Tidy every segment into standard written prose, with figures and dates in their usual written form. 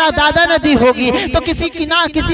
मेरा दादा ने दी होगी, तो किसी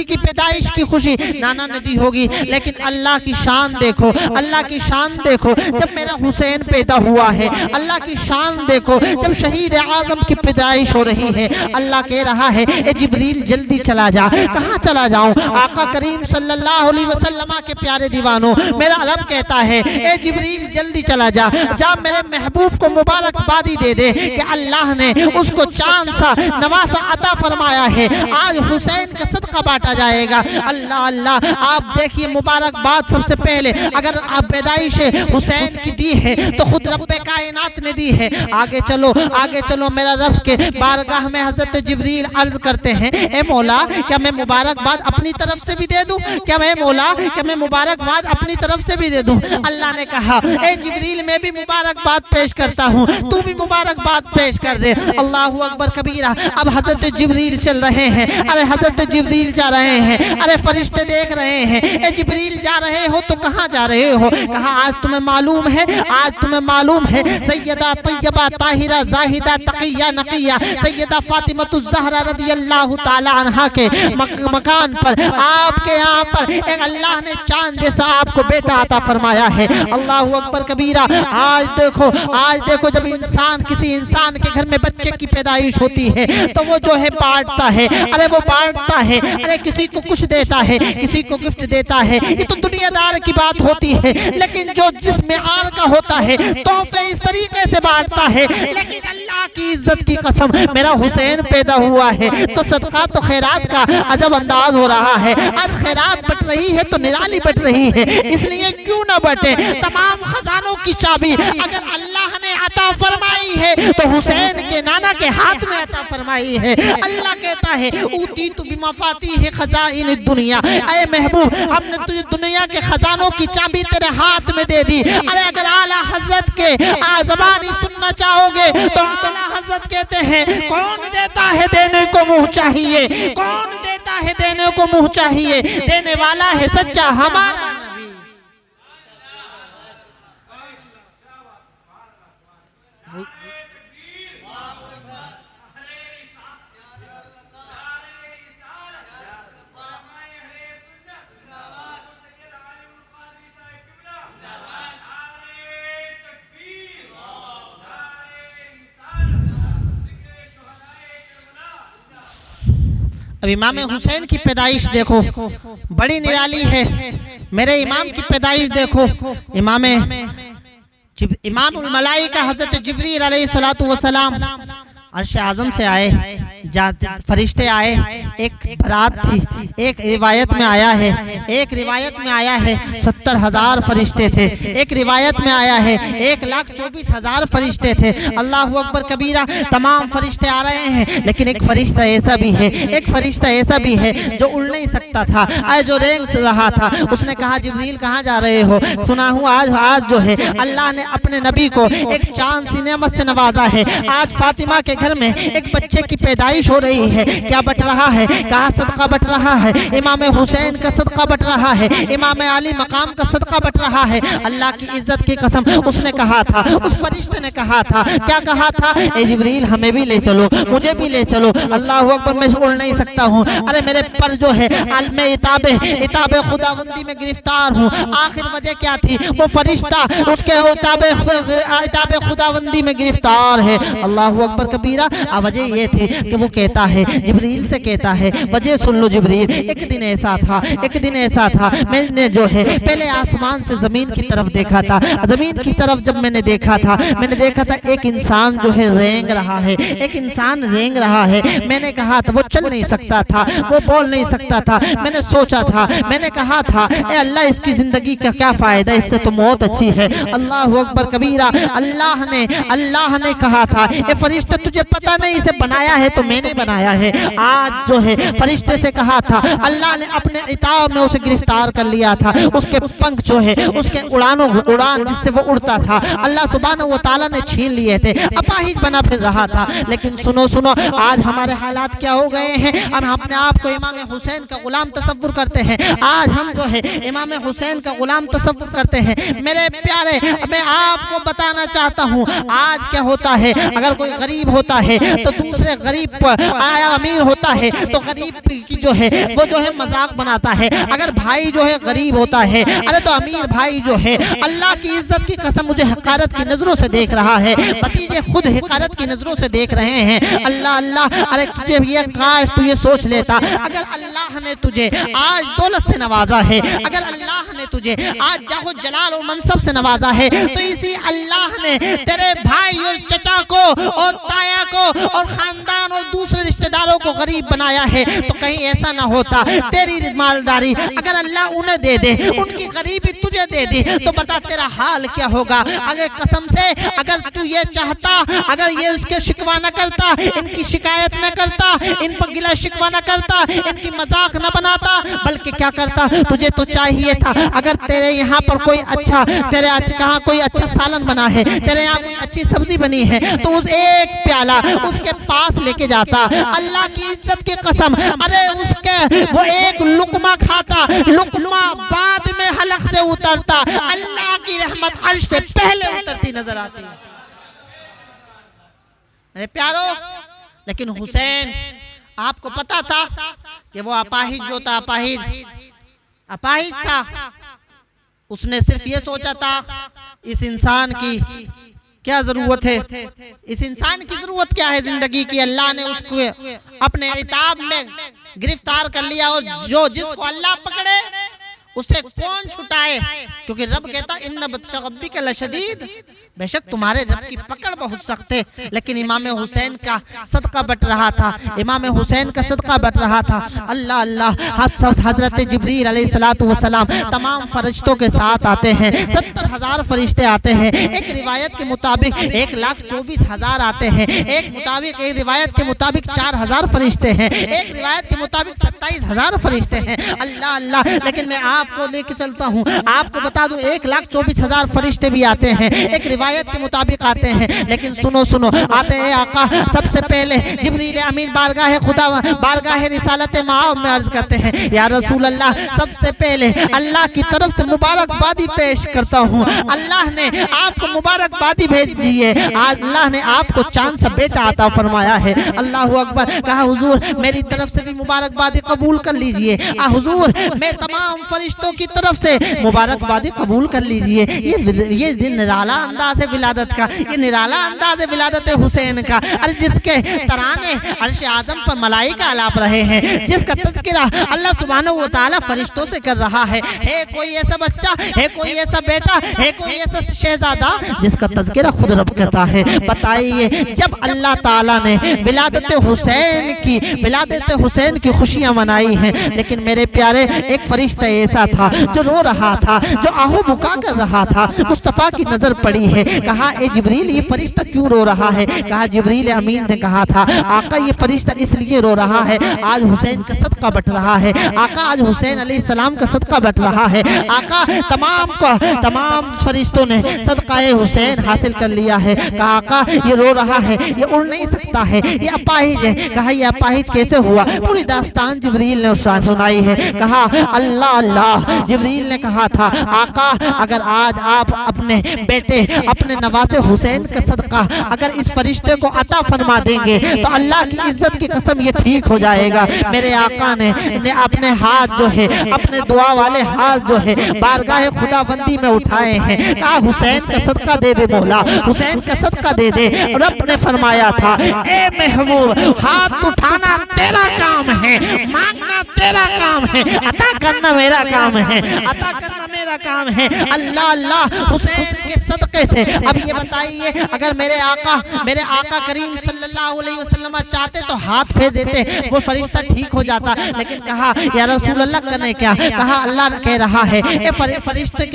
की पैदाइश की खुशी नाना ने दी होगी, लेकिन अल्लाह की शान देखो, अल्लाह की शान देखो। जब मेरा हुसैन पैदा हुआ है, अल्लाह की शान देखो। जब शहीद आजम की पैदाइश हो रही है, अल्लाह कह रहा है ए जिब्रील जल्दी चला जा। कहाँ चला जाऊं? आका करीम सल्लल्लाहु अलैहि वसल्लम के प्यारे दीवानों, मेरा रब कहता है ए जिब्रील जल्दी चला जा, जा मेरे महबूब को मुबारकबादी दे दे कि अल्लाह ने उसको चांद सा नवासा अता फरमाया है। आज हुसैन का सदका बांटा जाएगा। अल्लाह अल्लाह, आप देखिए मुबारकबाद सबसे पहले अगर आप पैदाइश हुसैन की दी है तो खुद रब्बे कायनात ने दी है। आगे चलो, आगे चलो, मेरा रब के बारगाह में हजरत जिब्रील अर्ज करते हैं ए मौला, क्या मैं मुबारकबाद अपनी तरफ से भी दे दूं? क्या मैं मौला, क्या मैं मुबारकबाद अपनी तरफ से भी दे दूं? अल्लाह ने कहा ए जिब्रील मैं भी मुबारकबाद पेश करता हूँ, तू भी मुबारकबाद पेश कर दे। अल्लाहू अकबर कबीरा। अब हजरत जिब्रील चल रहे हैं, अरे हजरत जिब्रील जा रहे हैं, अरे फरिश्ते देख रहे हैं ए जिब्रील जा रहे हो तो कहाँ जा रहे हो? कहा आज तुम्हें मालूम है, आज तुम्हें मालूम है सैयदा तैयबा ताहिरा जाहिदा तकिया नकिया सैयदा फातिमतुज ज़हरा रदियल्लाहु ताला अन्हा के मकान पर आपके यहाँ पर एक अल्लाह ने चांद जैसा आपको बेटा अता फरमाया है। अल्लाहू अकबर कबीरा। आज देखो, आज देखो, जब इंसान किसी इंसान के घर में बच्चे की पैदाइश होती है तो वो जो है बांटता है, अरे वो बांटता है, अरे किसी को कुछ देता है, किसी को गिफ्ट देता है। ये तो दुनियादार की बात होती है, लेकिन जो जिसमें आर का होता है तोहफे इस तरीके से बांटता है। लेकिन अल्लाह की इज्जत की कसम, मेरा हुसैन पैदा हुआ है तो सदका तो खैरात का अजब अंदाज हो रहा है। आज खैरात बट रही है तो निराली बट रही है, इसलिए क्यों ना बटे। तमाम खजानों की चाबी अगर अल्लाह ने अता फरमाई है तो हुसैन के नाना के हाथ में अता फरमाई है। अल्लाह कहता है ऊती तु बिमफाती है खजाइन दुनिया, ऐ महबूब हमने तुझे दुनिया के खजानों की चाबी तेरे हाथ में दे दी। अरे अगर आला हजरत के ज़बानी सुनना चाहोगे तो आला हजरत कहते हैं कौन देता है देने को मुंह चाहिए, कौन देता है देने को मुंह चाहिए, देने वाला है सच्चा हमारा नबी। अब इमाम हुसैन की पैदाइश देखो, बड़ी निराली है। मेरे इमाम की पैदाइश देखो, इमामुल मलाइका हजरत जिब्रील अलैहिस्सलातु वस्सलाम अर्श आज़म से आए, फरिश्ते आए। एक बारात थी, एक रिवायत में आया है, एक रिवायत में आया है 70,000 फरिश्ते थे, एक रिवायत में आया है 1,24,000 फरिश्ते थे। अल्लाहू अकबर कबीरा। तमाम फरिश्ते आ रहे हैं, लेकिन एक फरिश्ता ऐसा भी है, एक फरिश्ता ऐसा भी है जो उड़ नहीं सकता था, जो रेंग से रहा था। उसने कहा जिब्रील कहाँ जा रहे हो? सुना हूँ आज जो है अल्लाह ने अपने नबी को एक चांद सी नेमत से नवाजा है। आज फातिमा के घर में एक बच्चे की पैदाइश हो रही है। क्या बट रहा है? कहाँ सदका बट रहा है? इमाम हुसैन का सदका बट रहा है, इमाम अली मकाम का सदका बट रहा है। अल्लाह की इज्जत की कसम, उसने कहा था, उस फरिश्ते ने कहा था, क्या कहा था? ए जिब्रील हमें भी ले चलो, मुझे भी ले चलो। अल्लाह अकबर, मैं उड़ नहीं सकता हूँ, अरे मेरे पर जो है मैं इताबे खुदाबंदी में गिरफ्तार हूँ। आखिर वजह क्या थी? वो फरिश्ता उसके इताबे खुदाबंदी में गिरफ्तार है। अल्लाह अकबर कबीरा। वजह ये थी कि वो कहता है, जिब्रील से कहता है, वजह सुन लो जिब्रील, एक दिन ऐसा था, एक दिन ऐसा था, मैंने जो है पहले आसमान से जमीन की तरफ देखा था। जमीन की तरफ जब मैंने देखा था, मैंने देखा था एक इंसान जो है रेंग रहा है, एक इंसान रेंग रहा है। मैंने कहा था वो चल नहीं सकता था, वो बोल नहीं सकता था। मैंने सोचा था, मैंने कहा था ए अल्लाह इसकी जिंदगी का क्या फायदा, इससे तो मौत अच्छी है। अल्लाह अकबर कबीरा। अल्लाह ने कहा था ए फरिश्ते तुझे पता नहीं इसे बनाया है तो मैंने बनाया है। आज जो है फरिश्ते से कहा था, अल्लाह ने अपने इताब में उसे गिरफ्तार कर लिया था। उसके पंख जो है, उसके उड़ान जिससे वो उड़ता था, अल्लाह सुब्हानहू व तआला ने छीन लिए थे। अपाहिज बना फिर रहा था। लेकिन सुनो, आज हमारे हालात क्या हो गए हैं? हम अपने आप को इमाम हुसैन का गुलाम गुलाम तसव्वुर करते हैं, आज हम जो है इमाम हुसैन का गुलाम तसव्वुर करते हैं। मेरे प्यारे, मैं आपको बताना चाहता हूँ, आज क्या होता है, अगर कोई गरीब होता है तो दूसरे गरीब पर आया अमीर होता है तो गरीब की जो है वो जो है मजाक बनाता है। अगर भाई जो है गरीब होता है, अरे तो अमीर भाई जो है अल्लाह की इज्जत की कसम मुझे हकारत की नजरों से देख रहा है, भतीजे खुद हकारत की नजरों से देख रहे हैं। अल्लाह अल्लाह, अरे तुझे ये काश तू ये सोच लेता, अगर अल्लाह ने तुझे आज दौलत से नवाजा है, अगर अल्लाह ने तुझे आज जाहो जलाल और मनसब से नवाजा है, तो इसी अल्लाह ने तेरे भाई और चचा को और ताया को और खानदान और दूसरे रिश्तेदारों को गरीब बनाया है। तो कहीं ऐसा ना होता तेरी मालदारी अगर अल्लाह उन्हें दे दे, उनकी गरीबी तुझे दे दी, तो बता तेरा हाल क्या होगा। अगर कसम से अगर तू ये चाहता, अगर ये उसके शिकवा न करता, इनकी शिकायत न करता, इन पर गिला शिकवा न करता, इनकी मजाक न बनाता, बल्कि क्या करता, तुझे तो चाहिए था अगर तेरे यहाँ पर कोई अच्छा, तेरे कहाँ कोई अच्छा सालन बना है, तेरे यहाँ कोई अच्छी सब्जी बनी है, तो उस एक प्याला उसके पास लेके जाता। अल्लाह की इज्जत की कसम, अरे उसके वो एक लुकमा खाता, लुकमा बाद में हलक से उतरता, अल्लाह की रहमत अर्श से पहले उतरती नजर आती है। मेरे प्यारो, लेकिन हुसैन, आपको पता था कि वो अपाहिज जो था, अपाहिज था, उसने सिर्फ ये सोचा था इस इंसान की क्या जरूरत है, इस इंसान की जरूरत क्या है जिंदगी की। अल्लाह ने उसको अपने इताब में गिरफ्तार कर लिया, और जो जिसको अल्लाह पकड़े उसे कौन छुटाए, क्योंकि रब कहता इन्ना बत्शा रब्बिका लशदीद, बेशक तुम्हारे रब की पकड़ बहुत सख्त है। लेकिन इमाम हुसैन का सदका बट रहा था, इमाम हुसैन का सदका बट रहा था। अल्लाह अल्लाह, हजरत जिब्रील अलैहिस्सलातु वस्सलाम तमाम फरिश्तों के साथ आते हैं, 70,000 फरिश्ते आते हैं। एक रिवायत के मुताबिक 1,24,000 आते हैं, एक रिवायत के मुताबिक 4,000 फरिश्ते हैं, एक रिवायत के मुताबिक 27,000 फरिश्ते हैं। अल्लाह अल्लाह, लेकिन मैं आपको लेके चलता हूँ, आपको बता दूं 1,24,000 फरिश्ते भी आते हैं, एक रिवायत के मुताबिक आते हैं। लेकिन सुनो सुनो, आते हैं आका, सबसे पहले जिब्रील अमीन बारगाह खुदा, बारगाह रिसालत माब में अर्ज करते हैं, या रसूल अल्लाह, सबसे पहले अल्लाह की तरफ से मुबारकबादी पेश करता हूँ। अल्लाह ने आपको मुबारकबादी भेज दी है, आज अल्लाह ने आपको चांद सा बेटा अता फरमाया है। अल्लाह अकबर। कहा हुजूर मेरी तरफ से भी मुबारकबादी कबूल कर लीजिए। हुजूर मैं तमाम फरिश्तों की तरफ से मुबारकबादी कबूल कर लीजिए। ये निराला अंदाज है विलादत का, ये निराला अंदाज है विलादत हुसैन का। अरे जिसके तराने अर्श आजम पर मलाइका आलाप रहे हैं, जिसका तज़किरा अल्लाह सुब्हानहू व तआला फरिश्तों से कर रहा है कोई ऐसा बच्चा, है कोई ऐसा बेटा, है कोई ऐसा शहजादा जिसका तज़किरा खुद रब करता है। बताइए, जब अल्लाह ताला ने विलादत हुसैन की खुशियां मनाई हैं, लेकिन मेरे प्यारे एक फरिश्ता ऐसा था जो रो रहा था, जो आहू बुका कर रहा था। मुस्तफ़ा की नजर पड़ी है, कहा ए जिब्रील ये फरिश्ता क्यों रो रहा है? कहा जिब्रील अमीन ने कहा था आका ये फरिश्ता इसलिए रो रहा है, आज हुसैन का सदका बट रहा है। आका आज हुसैन अलैहिस्सलाम का सदका बट रहा है। आका तमाम फरिश्तों ने सदकाए हुसैन हासिल कर लिया है। कहा आका ये रो रहा है, ये उड़ नहीं सकता है, ये अपाहिज है। कहा ये अपाहिज कैसे हुआ? पूरी दास्तान जिब्रील ने सुनाई है। कहा अल्लाह अल्लाह, जिब्रील ने कहा था आका अगर आज आप अपने बेटे अपने नवासे हुसैन का सदका अगर इस फरिश्ते को अता फरमा देंगे तो अल्लाह की इज्जत की कसम ये ठीक हो जाएगा। मेरे आका ने अपने हाथ जो है, अपने दुआ वाले हाथ जो है बारगाह खुदाबंदी में उठाए हैं। कहा हुसैन का सदका दे दे मौला, हुसैन का सदका दे दे। रब ने फरमाया था ए महबूब हाथ उठाना तेरा काम है, मांगना तेरा काम है, अता करना मेरा काम है, अता करना मेरा काम है। अल्लाह अल्लाह, हुसैन के सदके से अब ये बताइए अगर मेरे आका करीम सल्लल्लाहु अलैहि वसल्लम चाहते तो हाथ फेर देते, वो फरिश्ता ठीक हो जाता। लेकिन कहा या रसूल अल्लाह करने क्या? कहा अल्लाह कह रहा है,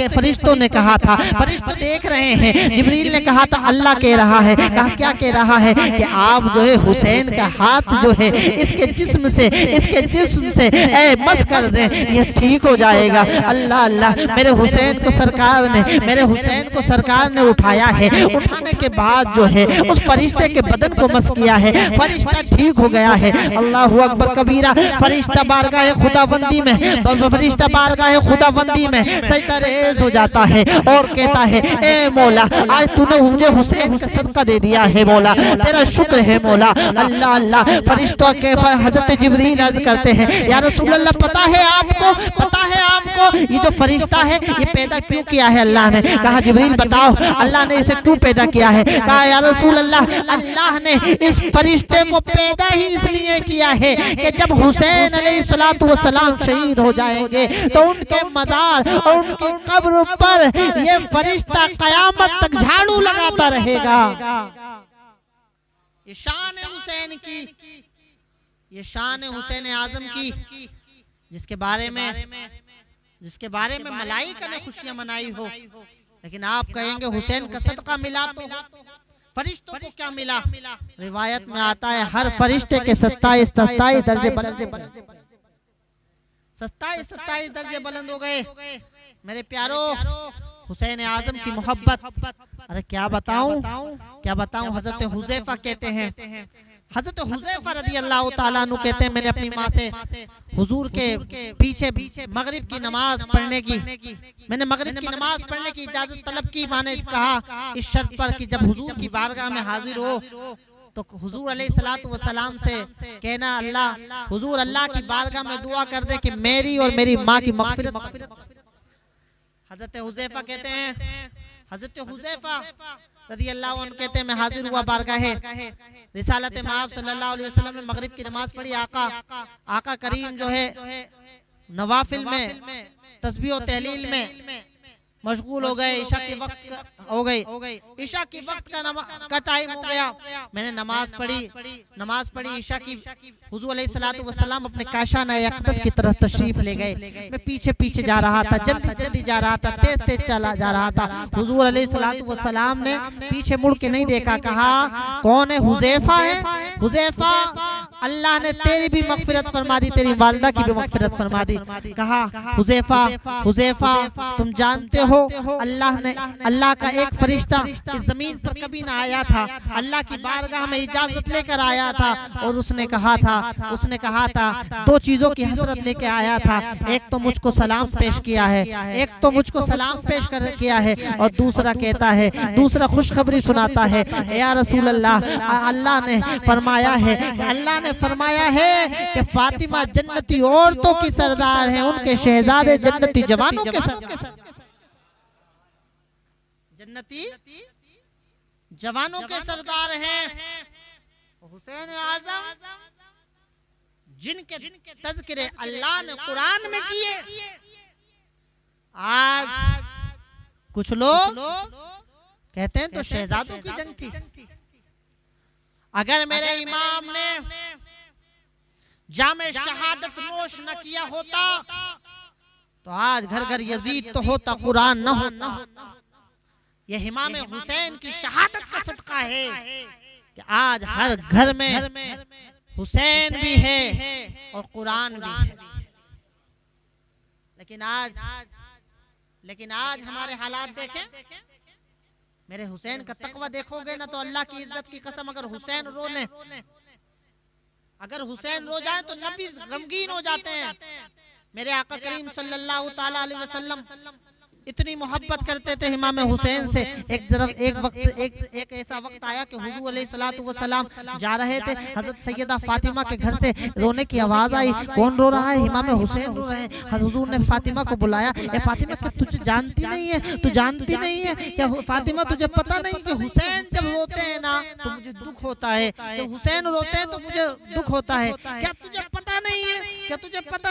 फरिश्तों ने कहा था, फरिश्ते देख रहे हैं। जिब्रील ने कहा था अल्लाह कह रहा है। कहा क्या कह रहा है? कि आप जो है हुसैन का हाथ जो है इसके जिस्म से मस कर दे, ये ठीक हो जाएगा। अल्लाह अल्लाह, मेरे हुसैन को सरकार ने उठाया है। उठाने के बाद जो है उस फरिश्ते के बदन को मस किया है, फरिश्ता ठीक हो गया है। अल्लाहु अकबर कबीरा। फरिश्ता बारगाह खुदाबंदी में सजदा रेज़ हो जाता है और कहता है, ए मौला, आज तूने मुझे हुसैन का सदका दे दिया है मौला, तेरा शुक्र है मौला। अल्लाह अल्लाह। फरिश्तों के हजरत जिब्रील अर्ज करते हैं, या रसूल अल्लाह, पता है आपको ये जो फरिश्ता है ये पैदा क्यों किया है अल्लाह ने? कहा जिब्रील बताओ, अल्लाह ने इसे क्यों पैदा किया है? कहा या रसूल अल्लाह, अल्लाह ने इस फरिश्ते को पैदा ही इसलिए किया है कि जब हुसैन अलैहिस्सलातु वस्सलाम शहीद हो जाएंगे तो उनके मजार और उनकी कब्र पर ये फरिश्ता कयामत तक झाड़ू लगाता रहेगा। ये शान है हुसैन की, ये शान है हुसैन आजम की, जिसके बारे में मलाइका ने खुशियां मनाई हो। लेकिन आप कहेंगे हुसैन का सदका मिला तो फरिश्तों को क्या मिला? रिवायत में आता है हर फरिश्ते के 27 दर्जे बुलंद हो गए। मेरे प्यारो, हुसैन आजम की मोहब्बत, अरे क्या बताऊं। हजरत हुज़ैफा कहते हैं, हजरत हुज़ैफा रज़ी अल्लाह ताला अन्हु कहते हैं, मैंने अपनी माँ से हुजूर के पीछे मगरिब की नमाज पढ़ने की इजाजत तलब की। माँ ने कहा इस शर्त पर कि जब हुजूर की बारगाह में हाजिर हो तो हुजूर अलैहिस्सलातु वस्सलाम से कहना, हुजूर अल्लाह की बारगाह में दुआ कर दे कि मेरी और मेरी माँ की मग़फ़िरत। हजरत हुज़ैफा कहते हैं, हजरत हुज़ैफा रज़ी अल्लाह अन्हु कहते हैं, मैं हाजिर हुआ बारगाहे रिसालत माब सल्लल्लाहु अलैहि वसल्लम में मगरिब की नमाज पढ़ी। आका करीम जो है नवाफिल में तस्बीह और तहलील में मशगूल हो गए। ईशा के वक्त का टाइम हो गया। मैंने नमाज पढ़ी ईशा की। हुजूर अलैहिस्सलातु वस्सलाम अपने काशाना अक़दस की तरफ तशरीफ ले गए। मैं पीछे जा रहा था, जल्दी जा रहा था, तेज चला जा रहा था। हुजूर अलैहिस्सलातु वस्सलाम ने पीछे मुड़ के नहीं देखा। कहा कौन है? हुज़ैफा है। हुज़ैफा, अल्लाह ने तेरी भी मग़फ़िरत फरमा दी, तेरी वालिदा की भी मग़फ़िरत फरमा दी। कहा हुज़ैफा, तुम जानते हो अल्लाह का एक फरिश्ता इस जमीन पर कभी ना आया था, अल्लाह की बारगाह में इजाजत लेकर आया था और उसने कहा था 2 चीजों की हसरत लेके आया था। एक तो मुझको सलाम पेश किया है और दूसरा खुशखबरी सुनाता है। या रसूल अल्लाह, अल्लाह ने फरमाया है कि फातिमा जन्नती औरतों की सरदार है, उनके शहजादे जन्नती जवानों के सरदार, जन्नती जवानों के सरदार हैं। हुसैन आजम जिनके तज़किरे अल्लाह ने कुरान में किए, आज कुछ लोग कहते हैं तो शहजादों की जंग थी। अगर मेरे इमाम ने जामे शहादत नोश न किया होता तो आज घर घर यजीद तो होता, कुरान न होता। यह इमाम हुसैन की शहादत का सदका है कि आज हर घर में हुसैन भी है और कुरान भी है। लेकिन आज हमारे हालात देखें, मेरे हुसैन का तकवा देखोगे ना तो अल्लाह की इज्जत की कसम, अगर हुसैन रो जाए तो नबी गमगीन हो जाते हैं। मेरे आका करीम सल्लल्लाहु ताला अलैहि वसल्लम इतनी मोहब्बत करते थे इमाम हुसैन से। एक ऐसा वक्त आया कि हुजूर अलैहिस्सलातु वस्सलाम जा रहे थे, हजरत सैयदा फातिमा के घर से रोने की आवाज आई। कौन रो रहा है? इमाम हुसैन रो रहे हैं। हुजूर ने फातिमा को बुलाया, ए फातिमा, क्या तुझे जानती नहीं है क्या फातिमा, तुझे पता नहीं कि हुसैन जब रोते हैं ना तो मुझे दुख होता है, तो हुसैन रोते हैं तो मुझे दुख होता है। क्या तुझे पता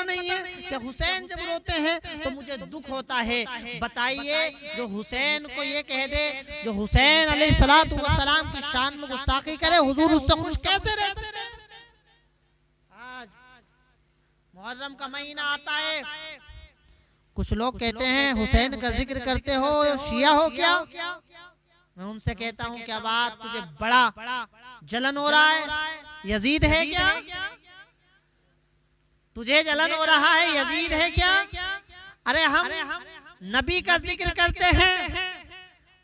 नहीं है कि हुसैन जब रोते हैं तो मुझे दुख होता है? बताइए, जो हुसैन को ये कह दे, जो हुसैन अलैहिस्सलातु वस्सलाम की शान में गुस्ताखी करे, हुजूर उससे खुश कैसे रह सकते हैं? आज मुहर्रम का महीना आता है, कुछ लोग कहते हैं हुसैन का जिक्र करते हो शिया हो क्या? मैं उनसे कहता हूं, क्या बात, तुझे बड़ा जलन हो रहा है? यजीद है क्या? तुझे जलन हो रहा है? यजीद है क्या? अरे नबी का जिक्र करते हैं,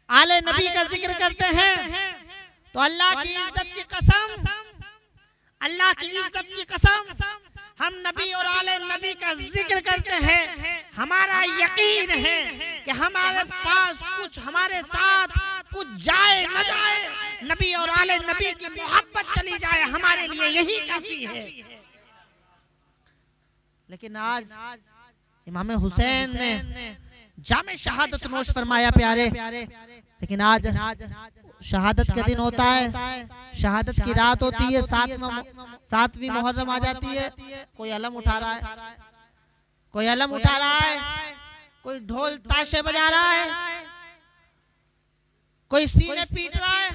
आले नबी का जिक्र करते हैं, तो अल्लाह की इज्जत की कसम, अल्लाह की इज्जत की कसम, हम नबी और आले नबी का जिक्र करते हैं। हमारा यकीन है कि हमारे पास कुछ, हमारे साथ कुछ जाए न जाए, नबी और आले नबी की मोहब्बत चली जाए, हमारे लिए यही काफी है। लेकिन आज इमाम हुसैन ने जामे शहादत नोश फरमाया प्यारे, लेकिन आज शहादत का दिन होता है, शहादत की रात होती है, 7वीं मुहर्रम आ जाती है, कोई अलम उठा रहा है, कोई अलम उठा रहा है, कोई ढोल ताशे बजा रहा है, कोई सीने पीट रहा है,